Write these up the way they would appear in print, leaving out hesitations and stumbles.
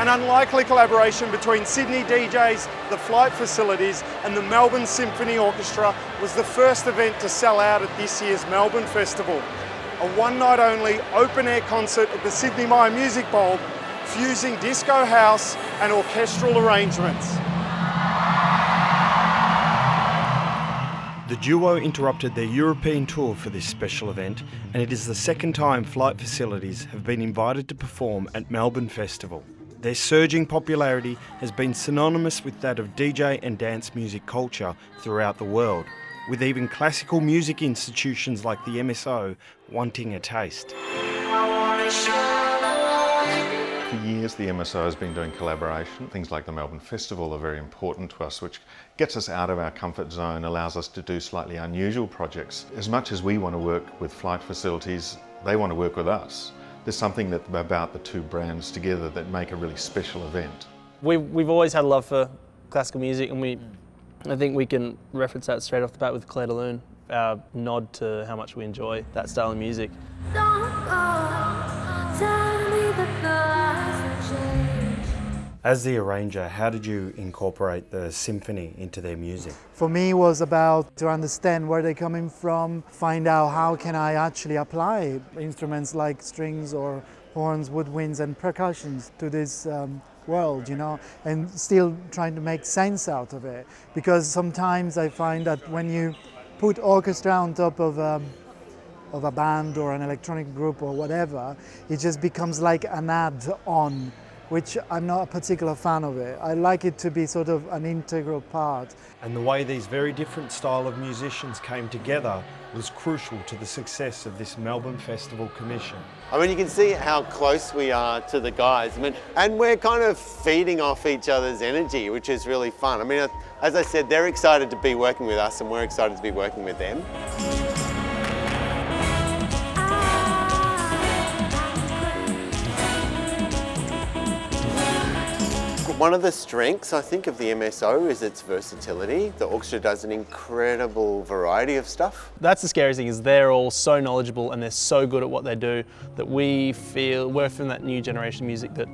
An unlikely collaboration between Sydney DJs, the Flight Facilities and the Melbourne Symphony Orchestra was the first event to sell out at this year's Melbourne Festival. A one-night only open-air concert at the Sydney Myer Music Bowl, fusing disco house and orchestral arrangements. The duo interrupted their European tour for this special event, and it is the second time Flight Facilities have been invited to perform at Melbourne Festival. Their surging popularity has been synonymous with that of DJ and dance music culture throughout the world, with even classical music institutions like the MSO wanting a taste. For years the MSO has been doing collaboration. Things like the Melbourne Festival are very important to us, which gets us out of our comfort zone, allows us to do slightly unusual projects. As much as we want to work with Flight Facilities, they want to work with us. There's something about the two brands together that make a really special event. We've always had a love for classical music, and I think we can reference that straight off the bat with Claire de Lune, our nod to how much we enjoy that style of music. As the arranger, how did you incorporate the symphony into their music? For me, it was about to understand where they're coming from, find out how can I actually apply instruments like strings or horns, woodwinds and percussions to this world, you know, and still trying to make sense out of it. Because sometimes I find that when you put orchestra on top of a band or an electronic group or whatever, it just becomes like an add-on, which I'm not a particular fan of it. I like it to be sort of an integral part. And the way these very different style of musicians came together was crucial to the success of this Melbourne Festival commission. I mean, you can see how close we are to the guys. I mean, and we're kind of feeding off each other's energy, which is really fun. I mean, as I said, they're excited to be working with us and we're excited to be working with them. One of the strengths, I think, of the MSO is its versatility. The orchestra does an incredible variety of stuff. That's the scary thing, is they're all so knowledgeable and they're so good at what they do that we're from that new generation of music that,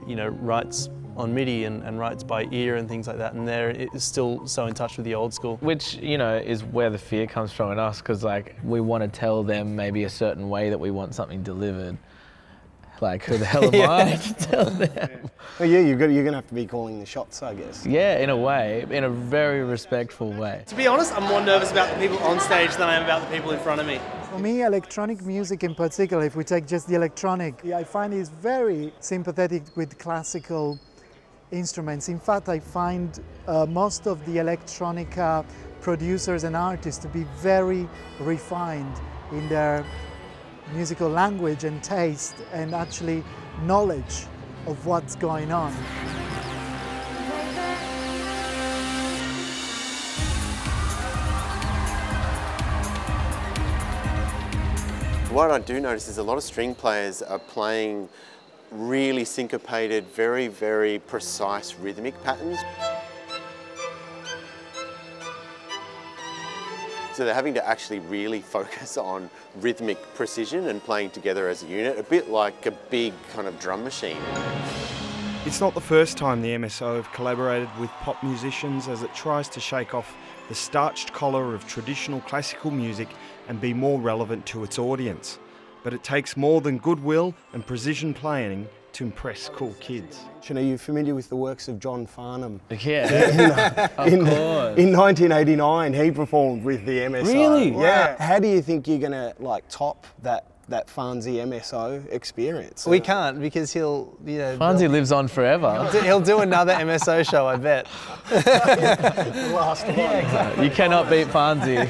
you know, writes on MIDI and writes by ear and things like that, and they're still so in touch with the old school. Which, you know, is where the fear comes from in us, because like we want to tell them maybe a certain way that we want something delivered. Like, who the hell am I to tell them? Well, yeah, you're going to have to be calling the shots, I guess. Yeah, in a way, in a very respectful way. To be honest, I'm more nervous about the people on stage than I am about the people in front of me. For me, electronic music in particular, if we take just the electronic, I find it's very sympathetic with classical instruments. In fact, I find most of the electronic producers and artists to be very refined in their musical language and taste and actually knowledge of what's going on. What I do notice is a lot of string players are playing really syncopated, very, very precise rhythmic patterns. So they're having to actually really focus on rhythmic precision and playing together as a unit, a bit like a big kind of drum machine. It's not the first time the MSO have collaborated with pop musicians as it tries to shake off the starched collar of traditional classical music and be more relevant to its audience. But it takes more than goodwill and precision playing to impress cool kids. Are you familiar with the works of John Farnham? Yeah, of course. In 1989, he performed with the MSO. Really? Yeah. Wow. How do you think you're going to like top that Farnsey MSO experience? We can't, because he'll, you know... Farnsey lives on forever. He'll do another MSO show, I bet. Last one. Yeah, exactly. You cannot beat Farnsey.